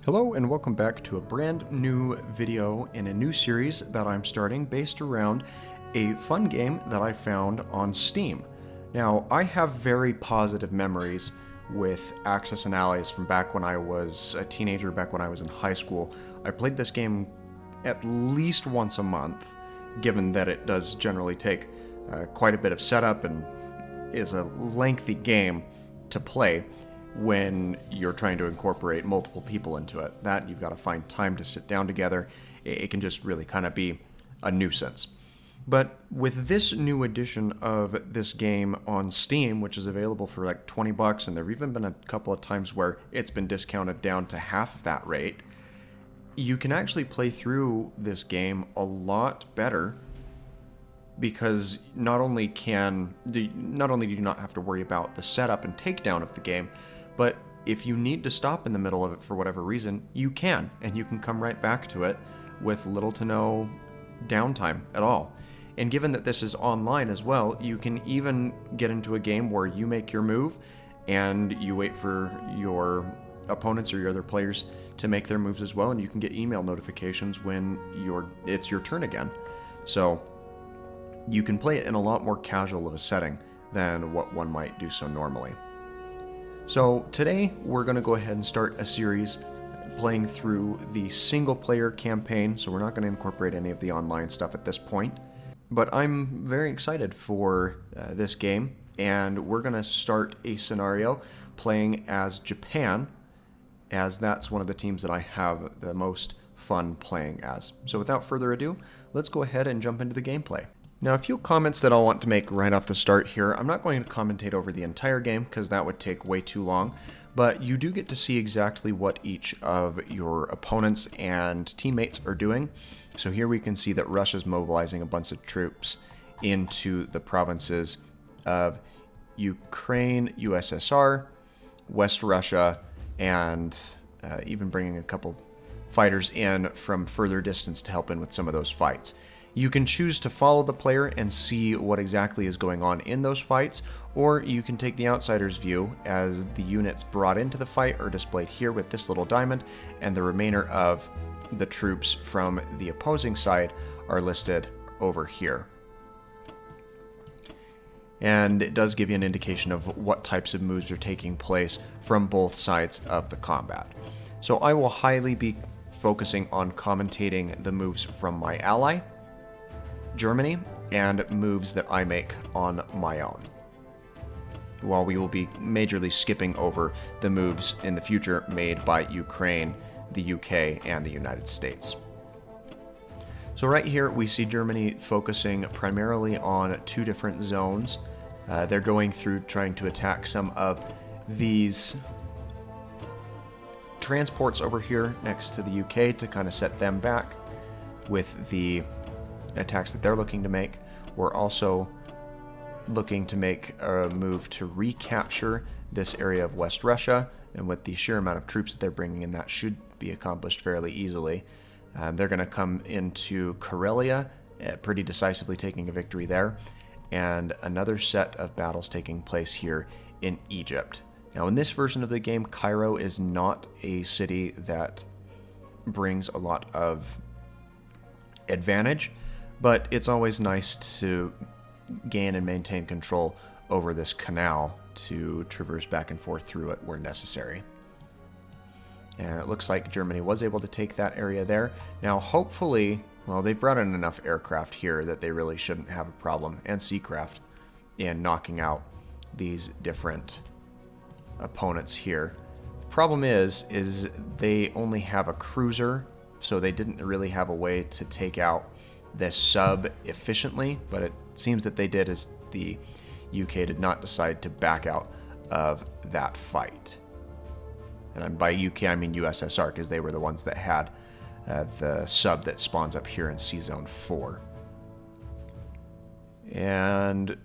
Hello and welcome back to a brand new video in a new series that I'm starting based around a fun game that I found on Steam. Now, I have very positive memories with Axis and Allies from back when I was a teenager, back when I was in high school. I played this game at least once a month, given that it does generally take quite a bit of setup and is a lengthy game to play when you're trying to incorporate multiple people into it. That you've got to find time to sit down together. It can just really kind of be a nuisance. But with this new edition of this game on Steam, which is available for like $20, and there have even been a couple of times where it's been discounted down to half of that rate, you can actually play through this game a lot better, because not only do you not have to worry about the setup and takedown of the game, but if you need to stop in the middle of it for whatever reason, you can, and you can come right back to it with little to no downtime at all. And given that this is online as well, you can even get into a game where you make your move and you wait for your opponents or your other players to make their moves as well, and you can get email notifications when it's your turn again. So you can play it in a lot more casual of a setting than what one might do so normally. So today we're going to go ahead and start a series playing through the single player campaign, so we're not going to incorporate any of the online stuff at this point. But I'm very excited for this game, and we're going to start a scenario playing as Japan, as that's one of the teams that I have the most fun playing as. So without further ado, let's go ahead and jump into the gameplay. Now, a few comments that I'll want to make right off the start here. I'm not going to commentate over the entire game because that would take way too long, but you do get to see exactly what each of your opponents and teammates are doing. So here we can see that Russia's mobilizing a bunch of troops into the provinces of Ukraine, USSR, West Russia, and even bringing a couple fighters in from further distance to help in with some of those fights. You can choose to follow the player and see what exactly is going on in those fights, or you can take the outsider's view as the units brought into the fight are displayed here with this little diamond, and the remainder of the troops from the opposing side are listed over here. And it does give you an indication of what types of moves are taking place from both sides of the combat. So I will highly be focusing on commentating the moves from my ally, Germany, and moves that I make on my own, while we will be majorly skipping over the moves in the future made by Ukraine, the UK, and the United States. So right here we see Germany focusing primarily on two different zones. They're going through trying to attack some of these transports over here next to the UK to kind of set them back with the attacks that they're looking to make. We're also looking to make a move to recapture this area of West Russia, and with the sheer amount of troops that they're bringing in, that should be accomplished fairly easily. They're going to come into Karelia, pretty decisively taking a victory there, and another set of battles taking place here in Egypt. Now, in this version of the game, Cairo is not a city that brings a lot of advantage, but it's always nice to gain and maintain control over this canal to traverse back and forth through it where necessary. And it looks like Germany was able to take that area there. Now, hopefully, well, they've brought in enough aircraft here that they really shouldn't have a problem, and seacraft, in knocking out these different opponents here. The problem is they only have a cruiser, so they didn't really have a way to take out this sub efficiently, but it seems that they did, as the UK did not decide to back out of that fight. And by UK I mean USSR, because they were the ones that had the sub that spawns up here in Sea Zone 4. And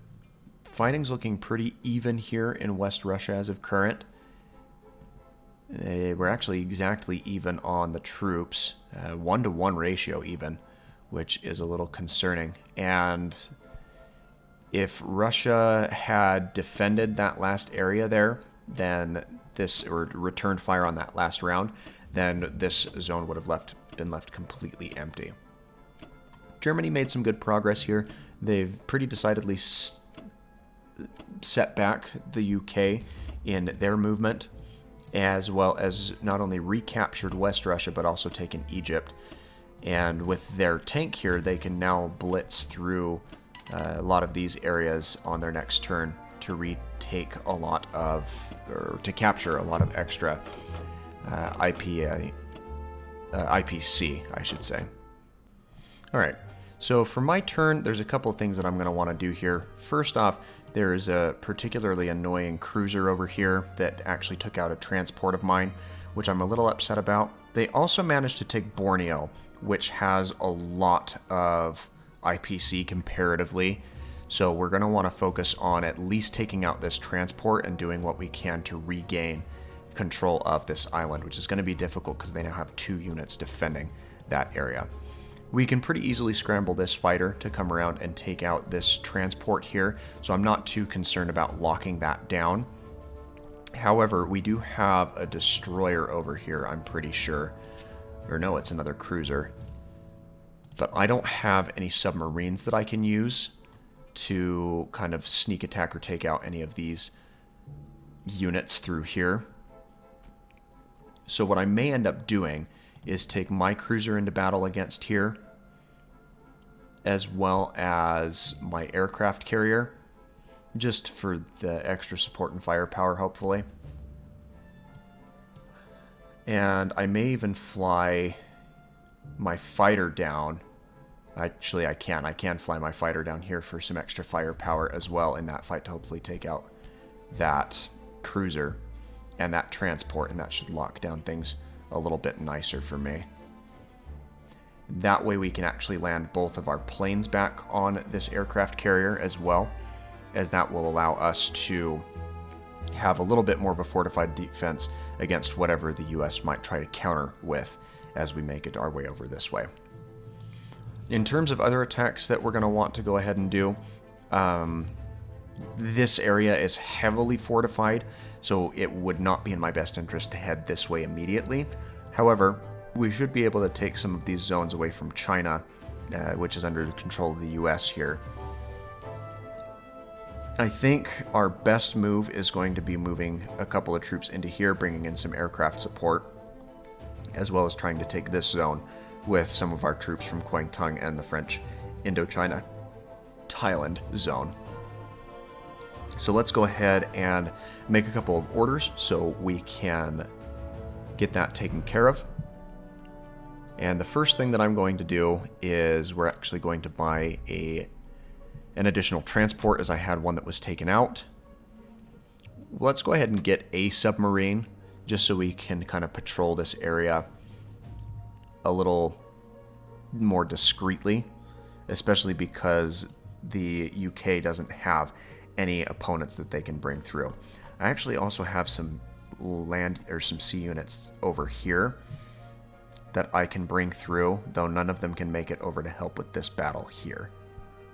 fighting's looking pretty even here in West Russia as of current. We're actually exactly even on the troops, 1-to-1 ratio even, which is a little concerning. And if Russia had defended that last area there, then or returned fire on that last round, then this zone would have been left completely empty. Germany made some good progress here. They've pretty decidedly set back the UK in their movement, as well as not only recaptured West Russia, but also taken Egypt. And with their tank here, they can now blitz through a lot of these areas on their next turn to retake a lot of, or to capture a lot of extra IPC, I should say. All right, so for my turn, there's a couple of things that I'm going to want to do here. First off, there's a particularly annoying cruiser over here that actually took out a transport of mine, which I'm a little upset about. They also managed to take Borneo, which has a lot of IPC comparatively. So we're going to want to focus on at least taking out this transport and doing what we can to regain control of this island, which is going to be difficult because they now have 2 units defending that area. We can pretty easily scramble this fighter to come around and take out this transport here, so I'm not too concerned about locking that down. However, we do have a destroyer over here, I'm pretty sure. Or no, it's another cruiser. But I don't have any submarines that I can use to kind of sneak attack or take out any of these units through here. So what I may end up doing is take my cruiser into battle against here, as well as my aircraft carrier, just for the extra support and firepower, hopefully. And I may even fly my fighter down. Actually, I can fly my fighter down here for some extra firepower as well in that fight to hopefully take out that cruiser and that transport, and that should lock down things a little bit nicer for me. That way we can actually land both of our planes back on this aircraft carrier, as well as that will allow us to have a little bit more of a fortified defense against whatever the US might try to counter with as we make it our way over this way. In terms of other attacks that we're going to want to go ahead and do, this area is heavily fortified, so it would not be in my best interest to head this way immediately. However, we should be able to take some of these zones away from China, which is under the control of the US here. I think our best move is going to be moving a couple of troops into here, bringing in some aircraft support, as well as trying to take this zone with some of our troops from Kwangtung and the French Indochina Thailand zone. So let's go ahead and make a couple of orders so we can get that taken care of. And the first thing that I'm going to do is we're actually going to buy an additional transport, as I had one that was taken out. Let's go ahead and get a submarine just so we can kind of patrol this area a little more discreetly, especially because the UK doesn't have any opponents that they can bring through. I actually also have some land or some sea units over here that I can bring through, though none of them can make it over to help with this battle here,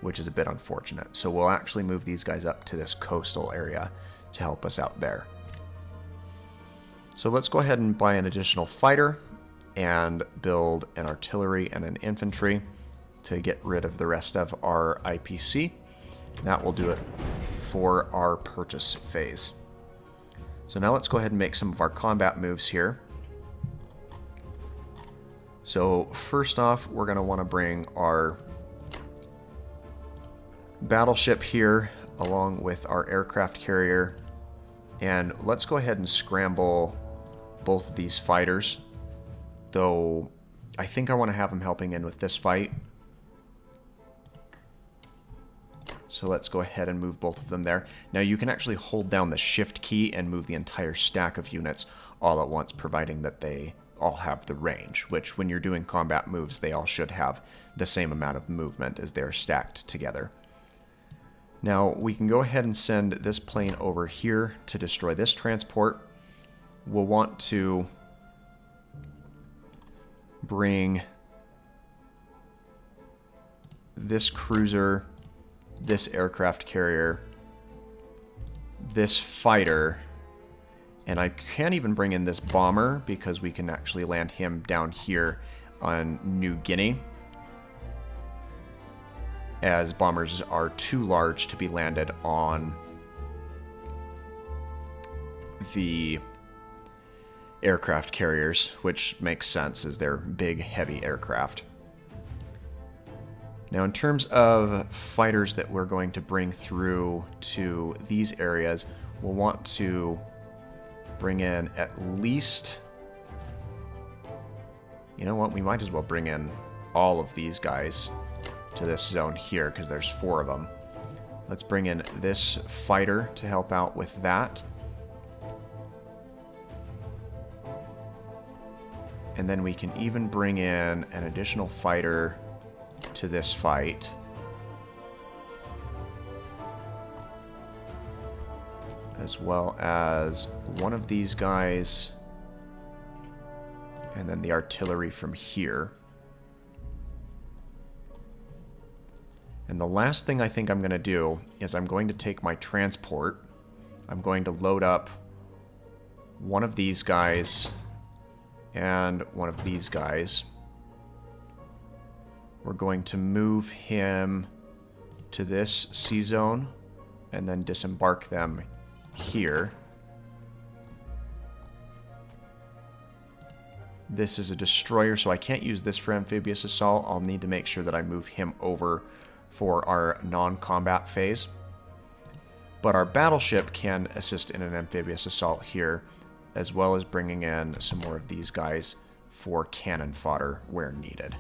which is a bit unfortunate. So we'll actually move these guys up to this coastal area to help us out there. So let's go ahead and buy an additional fighter and build an artillery and an infantry to get rid of the rest of our IPC. That will do it for our purchase phase. So now let's go ahead and make some of our combat moves here. So first off, we're going to want to bring our battleship here along with our aircraft carrier, and let's go ahead and scramble both of these fighters, though I think I want to have them helping in with this fight. So let's go ahead and move both of them there. Now you can actually hold down the shift key and move the entire stack of units all at once, providing that they all have the range, which when you're doing combat moves, they all should have the same amount of movement as they're stacked together. Now we can go ahead and send this plane over here to destroy this transport. We'll want to bring this cruiser, this aircraft carrier, this fighter, And I can't even bring in this bomber because we can actually land him down here on New Guinea, as bombers are too large to be landed on the aircraft carriers, which makes sense as they're big, heavy aircraft. Now, in terms of fighters that we're going to bring through to these areas, we'll want to bring in at least... You know what? We might as well bring in all of these guys to this zone here, because there's 4 of them. Let's bring in this fighter to help out with that. And then we can even bring in an additional fighter to this fight. As well as one of these guys. And then the artillery from here. And the last thing I think I'm going to do is I'm going to take my transport. I'm going to load up one of these guys and one of these guys. We're going to move him to this sea zone and then disembark them here. This is a destroyer, so I can't use this for amphibious assault. I'll need to make sure that I move him over for our non-combat phase. But our battleship can assist in an amphibious assault here, as well as bringing in some more of these guys for cannon fodder where needed.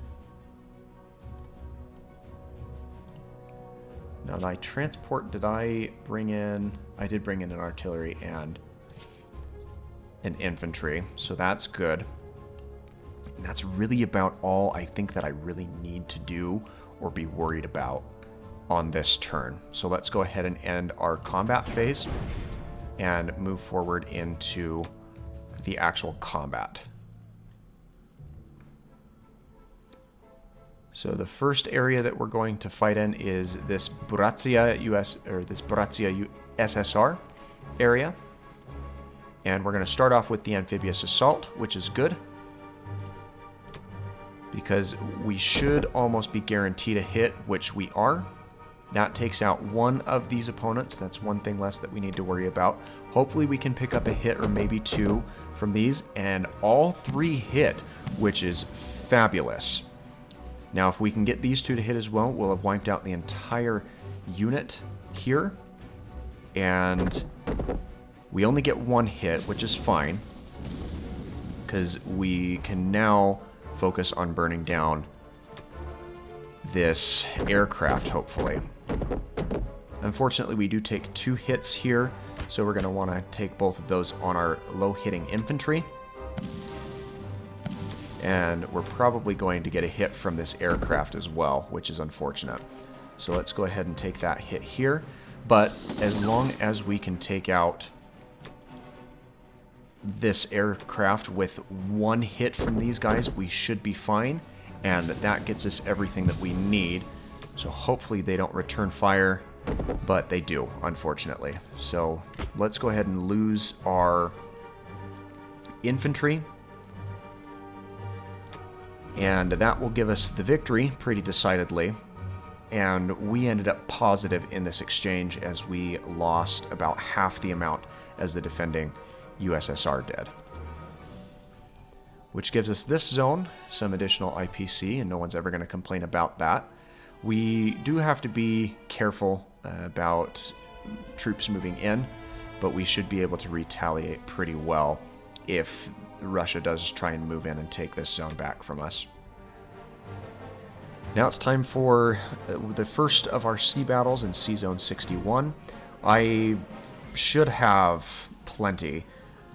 Now, my transport, did I bring in... I did bring in an artillery and an infantry, so that's good. And that's really about all I think that I really need to do or be worried about on this turn. So let's go ahead and end our combat phase and move forward into the actual combat. So the first area that we're going to fight in is this Buratsia SSR area. And we're going to start off with the amphibious assault, which is good, because we should almost be guaranteed a hit, which we are. That takes out one of these opponents. That's one thing less that we need to worry about. Hopefully we can pick up a hit or maybe 2 from these, and all 3 hit, which is fabulous. Now, if we can get these 2 to hit as well, we'll have wiped out the entire unit here. And we only get 1 hit, which is fine, because we can now focus on burning down this aircraft, hopefully. Unfortunately, we do take 2 hits here, so we're going to want to take both of those on our low-hitting infantry. And we're probably going to get a hit from this aircraft as well, which is unfortunate. So let's go ahead and take that hit here. But as long as we can take out this aircraft with 1 hit from these guys, we should be fine. And that gets us everything that we need. So hopefully they don't return fire, but they do, unfortunately. So let's go ahead and lose our infantry. And that will give us the victory pretty decidedly. And we ended up positive in this exchange, as we lost about half the amount as the defending USSR did. Which gives us this zone, some additional IPC, and no one's ever going to complain about that. We do have to be careful about troops moving in, but we should be able to retaliate pretty well if Russia does try and move in and take this zone back from us. Now it's time for the first of our sea battles in Sea Zone 61. I should have plenty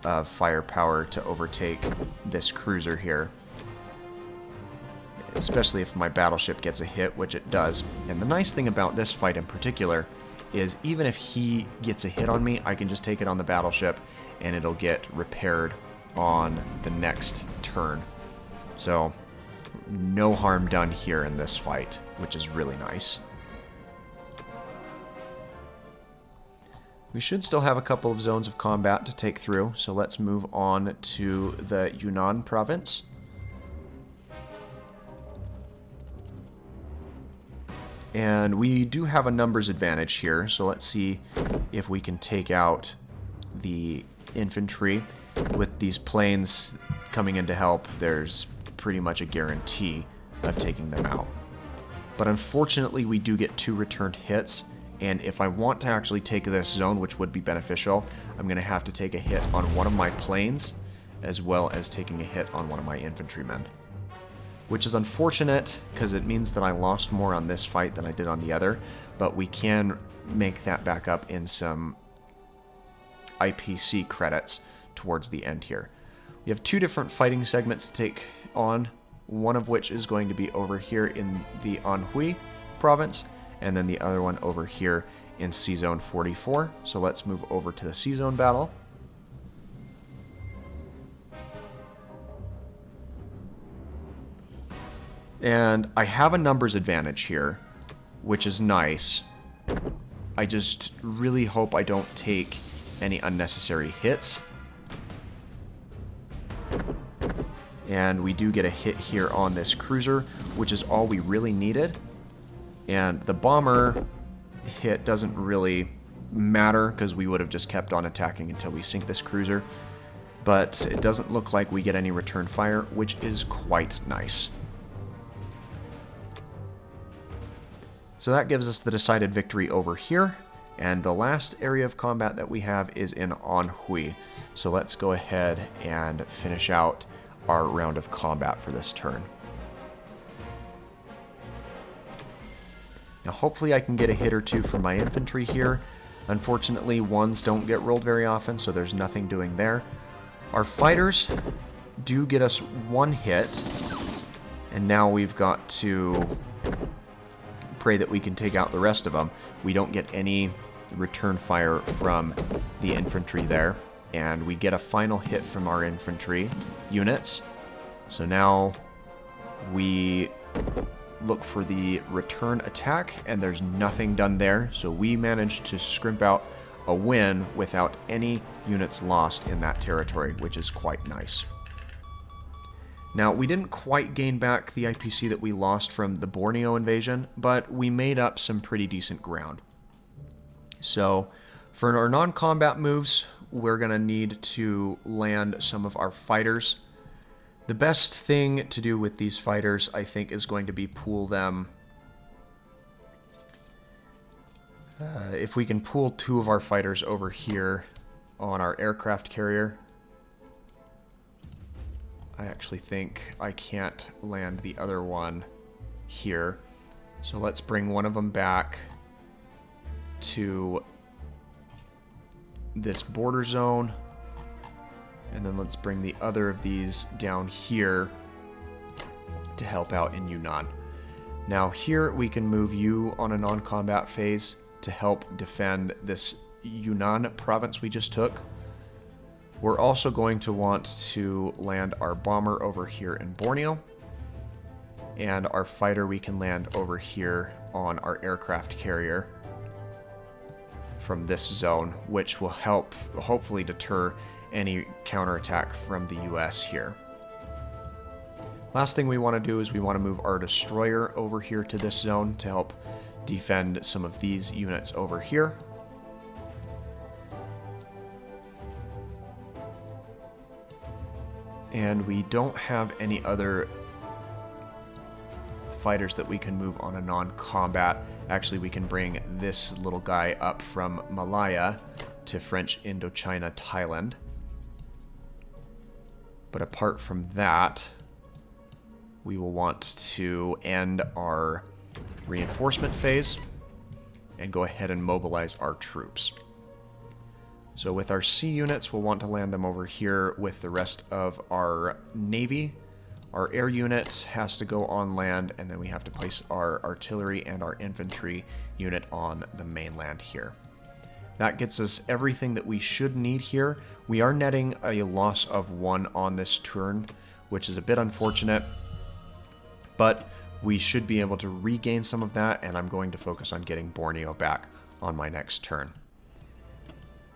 of firepower to overtake this cruiser here, especially if my battleship gets a hit, which it does. And the nice thing about this fight in particular is even if he gets a hit on me, I can just take it on the battleship and it'll get repaired on the next turn. So no harm done here in this fight, which is really nice. We should still have a couple of zones of combat to take through, so let's move on to the Yunnan province. And we do have a numbers advantage here, so let's see if we can take out the infantry. With these planes coming in to help, there's pretty much a guarantee of taking them out. But unfortunately, we do get 2 returned hits, and if I want to actually take this zone, which would be beneficial, I'm going to have to take a hit on one of my planes, as well as taking a hit on one of my infantrymen. Which is unfortunate, because it means that I lost more on this fight than I did on the other, but we can make that back up in some IPC credits towards the end here. We have 2 different fighting segments to take on, one of which is going to be over here in the Anhui province, and then the other one over here in C-Zone 44. So let's move over to the C-Zone battle. And I have a numbers advantage here, which is nice. I just really hope I don't take any unnecessary hits. And we do get a hit here on this cruiser, which is all we really needed. And the bomber hit doesn't really matter, because we would have just kept on attacking until we sink this cruiser. But it doesn't look like we get any return fire, which is quite nice. So that gives us the decided victory over here. And the last area of combat that we have is in Anhui. So let's go ahead and finish out our round of combat for this turn. Now hopefully I can get a hit or 2 from my infantry here. Unfortunately, 1s don't get rolled very often, so there's nothing doing there. Our fighters do get us 1 hit, and now we've got to pray that we can take out the rest of them. We don't get any return fire from the infantry there, and we get a final hit from our infantry units. So now we look for the return attack, and there's nothing done there, so we managed to scrimp out a win without any units lost in that territory, which is quite nice. Now, we didn't quite gain back the IPC that we lost from the Borneo invasion, but we made up some pretty decent ground. So, for our non-combat moves, we're going to need to land some of our fighters. The best thing to do with these fighters, I think, is going to be pool them. If we can pool 2 of our fighters over here on our aircraft carrier. I actually think I can't land the other one here. So let's bring one of them back to this border zone. And then let's bring the other of these down here to help out in Yunnan. Now here we can move you on a non-combat phase to help defend this Yunnan province we just took. We're also going to want to land our bomber over here in Borneo. And our fighter we can land over here on our aircraft carrier from this zone, which will help hopefully deter any counterattack from the US here. Last thing we want to do is we want to move our destroyer over here to this zone to help defend some of these units over here. And we don't have any other fighters that we can move on a non-combat. Actually, we can bring this little guy up from Malaya to French Indochina, Thailand. But apart from that, we will want to end our reinforcement phase and go ahead and mobilize our troops. So with our sea units, we'll want to land them over here with the rest of our navy. Our air unit has to go on land, and then we have to place our artillery and our infantry unit on the mainland here. That gets us everything that we should need here. We are netting a loss of 1 on this turn, which is a bit unfortunate, but we should be able to regain some of that, and I'm going to focus on getting Borneo back on my next turn.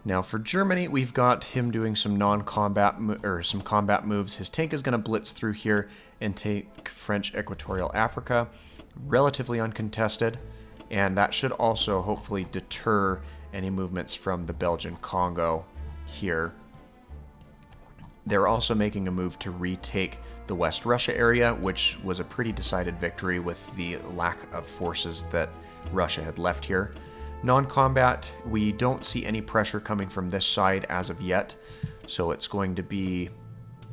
Now for Germany, we've got him doing some non-combat or some combat moves. His tank is going to blitz through here and take French Equatorial Africa, relatively uncontested, and that should also hopefully deter any movements from the Belgian Congo here. They're also making a move to retake the West Russia area, which was a pretty decided victory with the lack of forces that Russia had left here. Non-combat, we don't see any pressure coming from this side as of yet, so it's going to be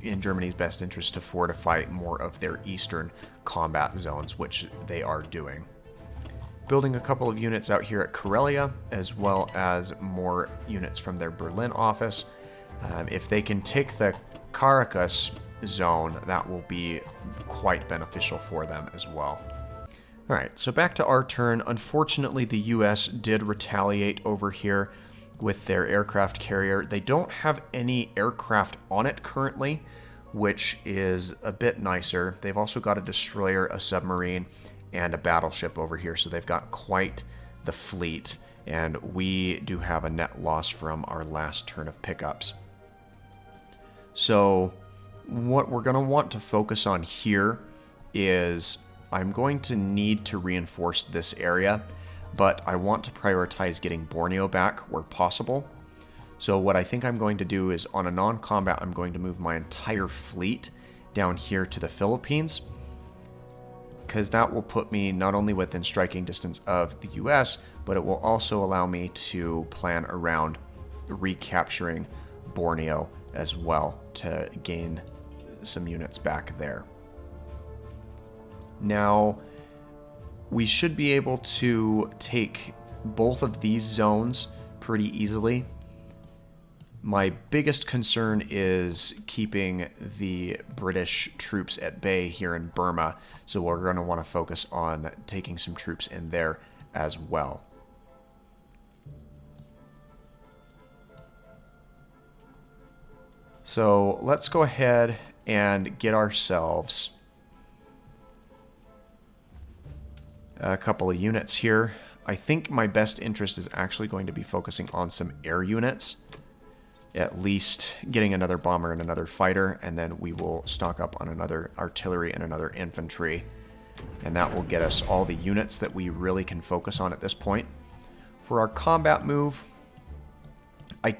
in Germany's best interest to fortify more of their eastern combat zones, which they are doing. Building a couple of units out here at Karelia, as well as more units from their Berlin office. If they can take the Caracas zone, that will be quite beneficial for them as well. Alright, so back to our turn. Unfortunately, the US did retaliate over here with their aircraft carrier. They don't have any aircraft on it currently, which is a bit nicer. They've also got a destroyer, a submarine, and a battleship over here, so they've got quite the fleet, and we do have a net loss from our last turn of pickups. So what we're going to want to focus on here is I'm going to need to reinforce this area, but I want to prioritize getting Borneo back where possible. So what I think I'm going to do is on a non-combat, I'm going to move my entire fleet down here to the Philippines, because that will put me not only within striking distance of the US, but it will also allow me to plan around recapturing Borneo as well to gain some units back there. Now, we should be able to take both of these zones pretty easily. My biggest concern is keeping the British troops at bay here in Burma, so we're going to want to focus on taking some troops in there as well. So let's go ahead and get ourselves a couple of units here. I think my best interest is actually going to be focusing on some air units. At least getting another bomber and another fighter, and then we will stock up on another artillery and another infantry. And that will get us all the units that we really can focus on at this point. For our combat move,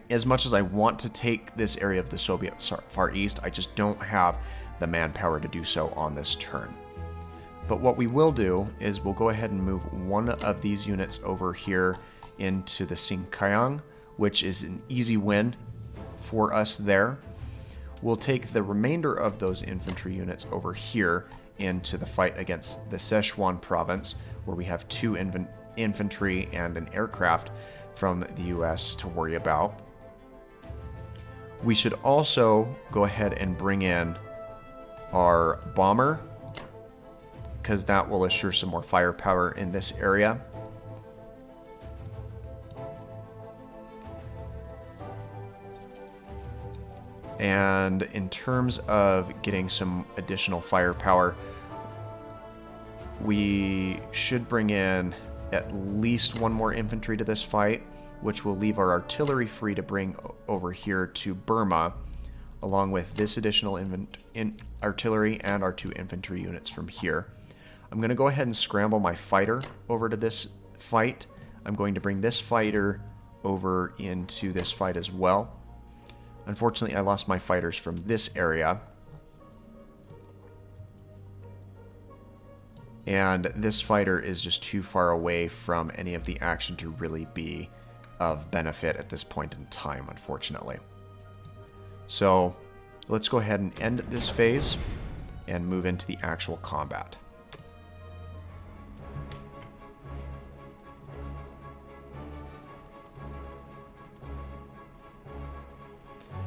as much as I want to take this area of the Soviet Far East, I just don't have the manpower to do so on this turn. But what we will do is we'll go ahead and move one of these units over here into the Singkiang, which is an easy win for us there. We'll take the remainder of those infantry units over here into the fight against the Sichuan province, where we have two infantry and an aircraft from the US to worry about. We should also go ahead and bring in our bomber, because that will assure some more firepower in this area. And in terms of getting some additional firepower, we should bring in at least one more infantry to this fight, which will leave our artillery free to bring over here to Burma, along with this additional artillery and our two infantry units from here. I'm going to go ahead and scramble my fighter over to this fight. I'm going to bring this fighter over into this fight as well. Unfortunately, I lost my fighters from this area. And this fighter is just too far away from any of the action to really be of benefit at this point in time, unfortunately. So let's go ahead and end this phase and move into the actual combat.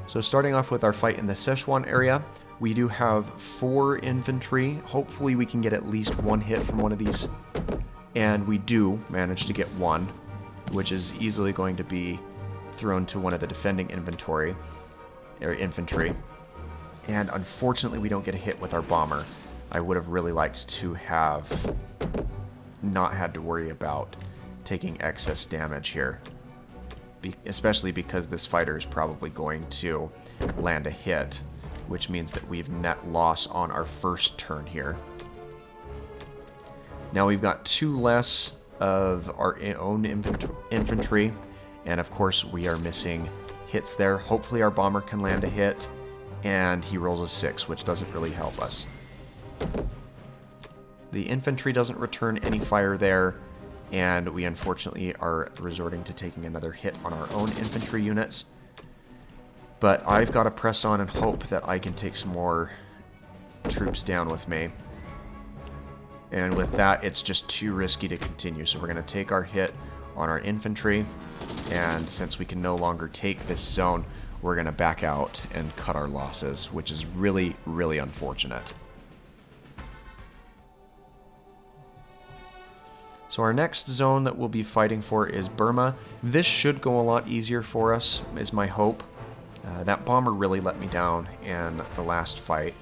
So starting off with our fight in the Sichuan area, we do have 4 infantry. Hopefully we can get at least one hit from one of these. And we do manage to get one, which is easily going to be thrown to one of the defending infantry. And unfortunately we don't get a hit with our bomber. I would have really liked to have not had to worry about taking excess damage here. especially because this fighter is probably going to land a hit, which means that we've net loss on our first turn here. Now we've got 2 less of our own infantry, and of course we are missing hits there. Hopefully our bomber can land a hit, and he rolls a 6, which doesn't really help us. The infantry doesn't return any fire there, and we unfortunately are resorting to taking another hit on our own infantry units. But I've got to press on and hope that I can take some more troops down with me. And with that, it's just too risky to continue. So we're going to take our hit on our infantry, and since we can no longer take this zone, we're going to back out and cut our losses, which is really, really unfortunate. So our next zone that we'll be fighting for is Burma. This should go a lot easier for us, is my hope. That bomber really let me down in the last fight,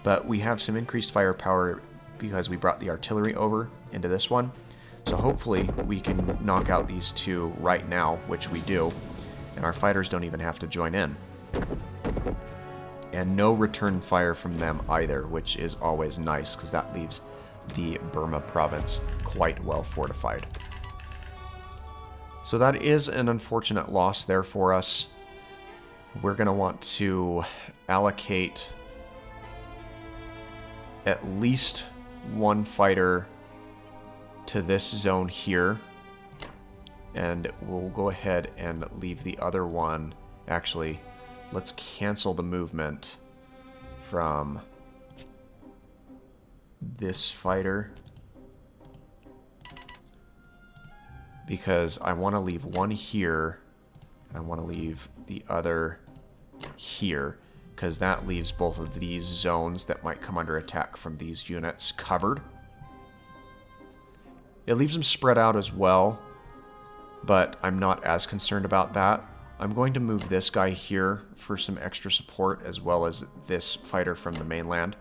but we have some increased firepower because we brought the artillery over into this one. So hopefully we can knock out these 2 right now, which we do, and our fighters don't even have to join in. And no return fire from them either, which is always nice because that leaves the Burma province quite well fortified. So that is an unfortunate loss there for us. We're going to want to allocate at least 1 fighter to this zone here, and we'll go ahead and leave the other one. Actually, let's cancel the movement from this fighter, because I want to leave 1 here and I want to leave the other here, because that leaves both of these zones that might come under attack from these units covered. It leaves them spread out as well, but I'm not as concerned about that. I'm going to move this guy here for some extra support, as well as this fighter from the mainland.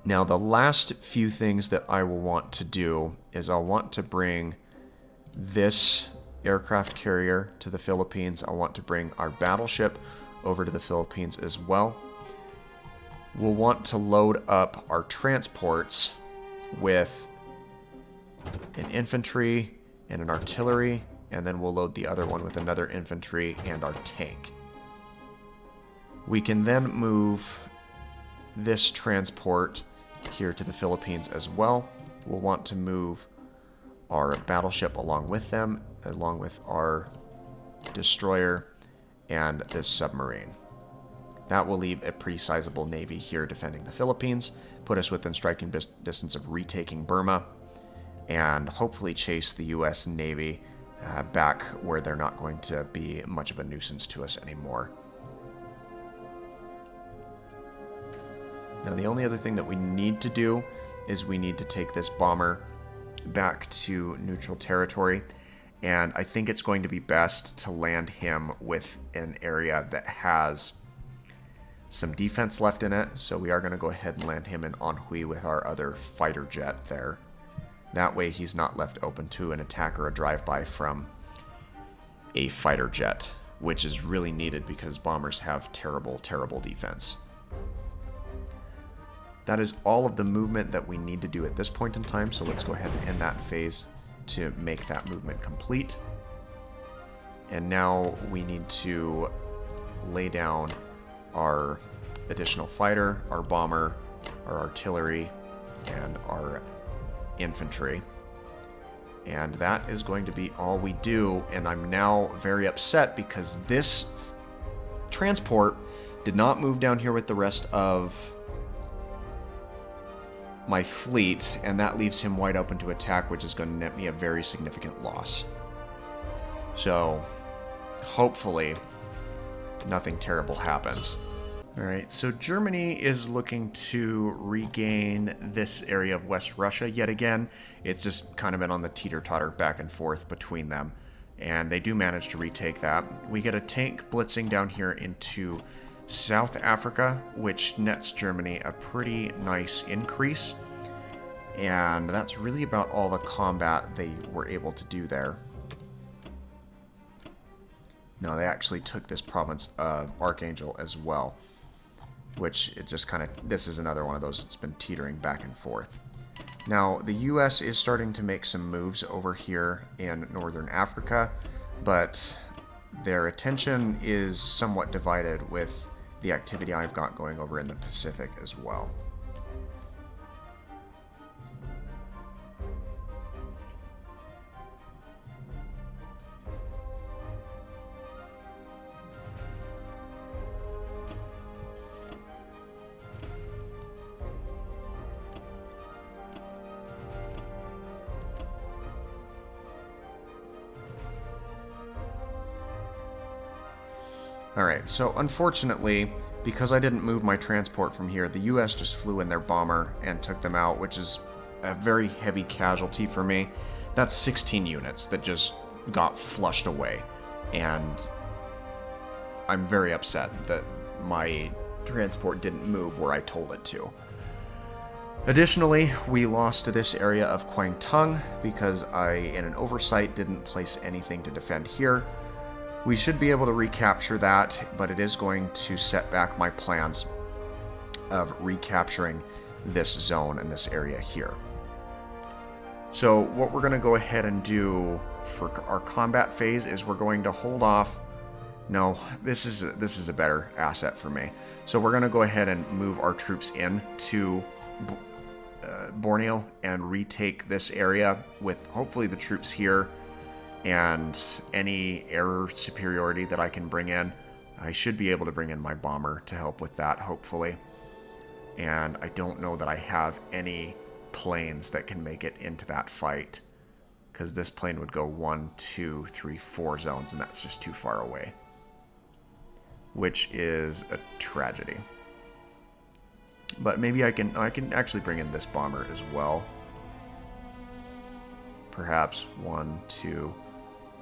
Now, the last few things that I will want to do is I'll want to bring this aircraft carrier to the Philippines. I want to bring our battleship over to the Philippines as well. We'll want to load up our transports with an infantry and an artillery, and then we'll load the other one with another infantry and our tank. We can then move this transport here to the Philippines as well. We'll want to move our battleship along with them, along with our destroyer and this submarine. That will leave a pretty sizable navy here defending the Philippines, put us within striking distance of retaking Burma, and hopefully chase the U.S. Navy back where they're not going to be much of a nuisance to us anymore. Now, the only other thing that we need to do is we need to take this bomber back to neutral territory, and I think it's going to be best to land him with an area that has some defense left in it, so we are going to go ahead and land him in Anhui with our other fighter jet there. That way he's not left open to an attack or a drive-by from a fighter jet, which is really needed because bombers have terrible, terrible defense. That is all of the movement that we need to do at this point in time, so let's go ahead and end that phase to make that movement complete. And now we need to lay down our additional fighter, our bomber, our artillery, and our infantry. And that is going to be all we do, and I'm now very upset because this transport did not move down here with the rest of my fleet, and that leaves him wide open to attack, which is going to net me a very significant loss. So, hopefully, nothing terrible happens. Alright, so Germany is looking to regain this area of West Russia yet again. It's just kind of been on the teeter-totter back and forth between them, and they do manage to retake that. We get a tank blitzing down here into South Africa, which nets Germany a pretty nice increase, and that's really about all the combat they were able to do there. No, they actually took this province of Archangel as well. Which it just kind of... This is another one of those that's been teetering back and forth. Now, the U.S. is starting to make some moves over here in Northern Africa, but their attention is somewhat divided with the activity I've got going over in the Pacific as well. Alright, so unfortunately, because I didn't move my transport from here, the US just flew in their bomber and took them out, which is a very heavy casualty for me. That's 16 units that just got flushed away, and I'm very upset that my transport didn't move where I told it to. Additionally, we lost to this area of Kwangtung because I, in an oversight, didn't place anything to defend here. We should be able to recapture that, but it is going to set back my plans of recapturing this zone and this area here. So what we're going to go ahead and do for our combat phase is we're going to hold off. No, this is a better asset for me. So we're going to go ahead and move our troops in to Borneo and retake this area with hopefully the troops here and any air superiority that I can bring in. I should be able to bring in my bomber to help with that, hopefully. And I don't know that I have any planes that can make it into that fight, because this plane would go 1, 2, 3, 4 zones, and that's just too far away, which is a tragedy. But maybe I can actually bring in this bomber as well. Perhaps 1, 2,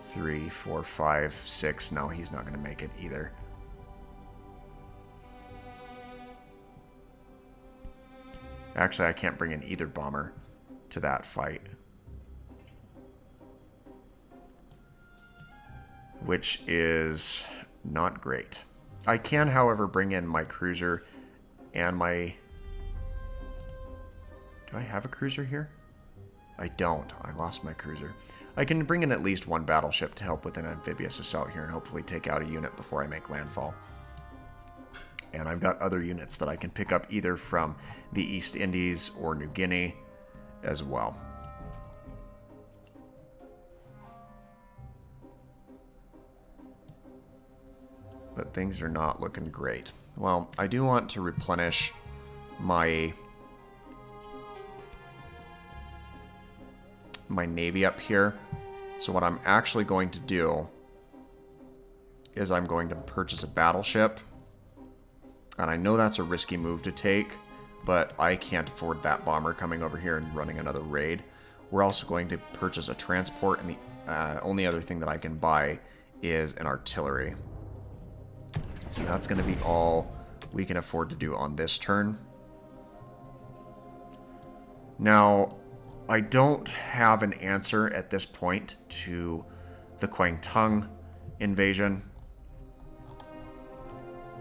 3, 4, 5, 6. No, he's not going to make it either. Actually, I can't bring in either bomber to that fight, which is not great. I can, however, bring in my cruiser and my... Do I have a cruiser here? I don't. I lost my cruiser. I can bring in at least one battleship to help with an amphibious assault here and hopefully take out a unit before I make landfall. And I've got other units that I can pick up either from the East Indies or New Guinea as well. But things are not looking great. Well, I do want to replenish my navy up here. So what I'm actually going to do is I'm going to purchase a battleship. And I know that's a risky move to take, but I can't afford that bomber coming over here and running another raid. We're also going to purchase a transport, and the only other thing that I can buy is an artillery. So that's going to be all we can afford to do on this turn. Now, I don't have an answer at this point to the Kwangtung invasion,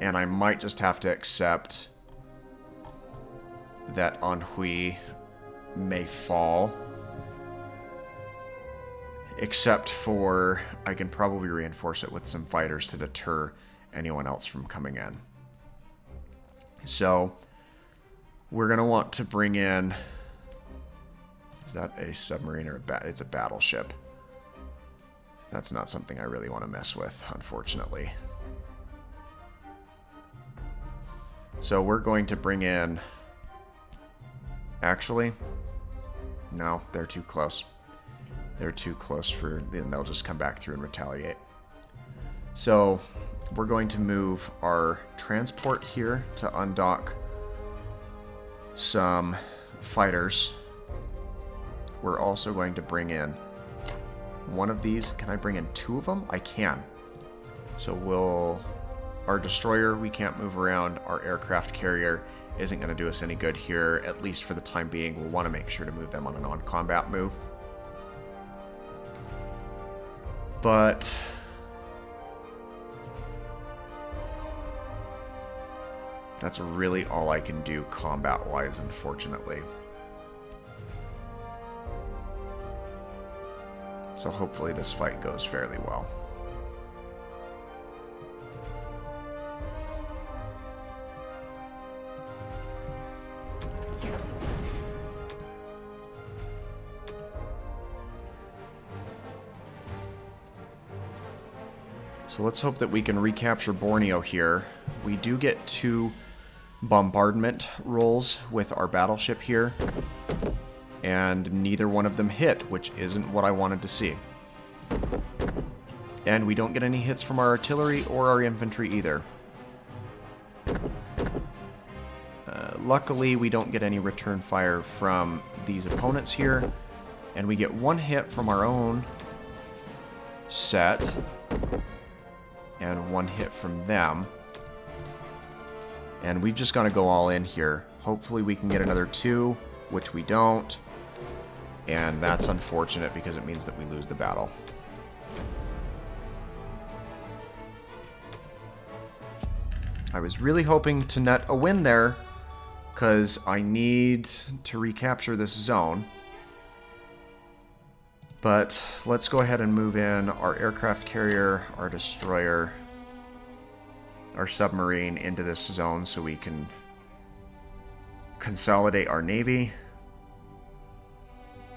and I might just have to accept that Anhui may fall. Except for, I can probably reinforce it with some fighters to deter anyone else from coming in. So, we're going to want to bring in... Is that a submarine or it's a battleship? That's not something I really want to mess with, unfortunately. So we're going to bring in... Actually, no, they're too close. They're too close for... Then they'll just come back through and retaliate. So we're going to move our transport here to undock some fighters. We're also going to bring in one of these. Can I bring in 2 of them? I can. So we'll... Our destroyer, we can't move around. Our aircraft carrier isn't going to do us any good here, at least for the time being. We'll want to make sure to move them on a non-combat move. But That's really all I can do combat-wise, unfortunately. So hopefully this fight goes fairly well. So let's hope that we can recapture Borneo here. We do get 2 bombardment rolls with our battleship here, and neither one of them hit, which isn't what I wanted to see. And we don't get any hits from our artillery or our infantry either. Luckily, we don't get any return fire from these opponents here, and we get 1 hit from our own set, and 1 hit from them. And we've just got to go all in here. Hopefully we can get another 2, which we don't. And that's unfortunate because it means that we lose the battle. I was really hoping to net a win there, because I need to recapture this zone. But let's go ahead and move in our aircraft carrier, our destroyer, our submarine into this zone so we can consolidate our navy.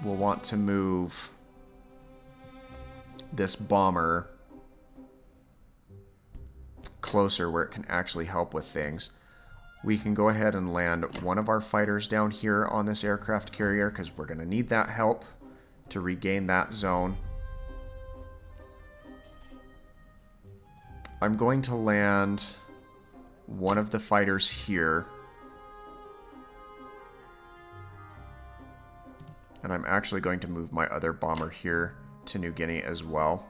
We'll want to move this bomber closer where it can actually help with things. We can go ahead and land one of our fighters down here on this aircraft carrier because we're going to need that help to regain that zone. I'm going to land one of the fighters here. And I'm actually going to move my other bomber here to New Guinea as well.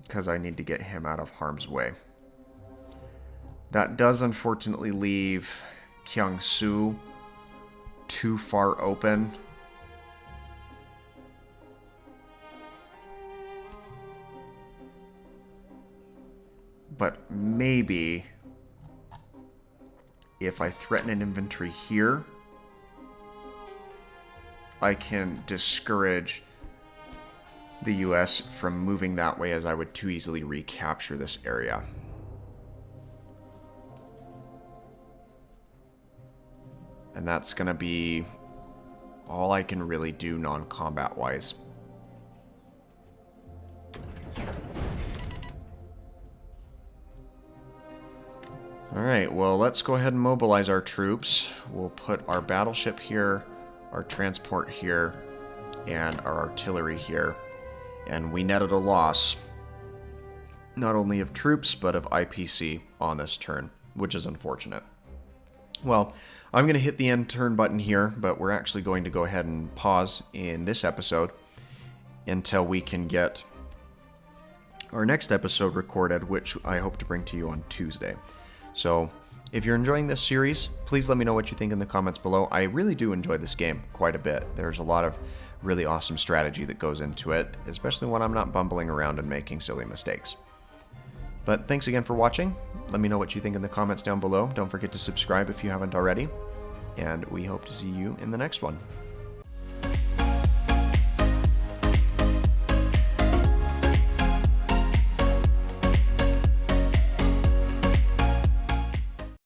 Because I need to get him out of harm's way. That does unfortunately leave Kiangsu too far open. But maybe if I threaten an infantry here, I can discourage the US from moving that way, as I would too easily recapture this area. And that's going to be all I can really do non-combat wise. Alright, well, let's go ahead and mobilize our troops. We'll put our battleship here, our transport here, and our artillery here. And we netted a loss, not only of troops, but of IPC on this turn, which is unfortunate. Well, I'm going to hit the end turn button here, but we're actually going to go ahead and pause in this episode until we can get our next episode recorded, which I hope to bring to you on Tuesday. So, if you're enjoying this series, please let me know what you think in the comments below. I really do enjoy this game quite a bit. There's a lot of really awesome strategy that goes into it, especially when I'm not bumbling around and making silly mistakes. But thanks again for watching. Let me know what you think in the comments down below. Don't forget to subscribe if you haven't already. And we hope to see you in the next one.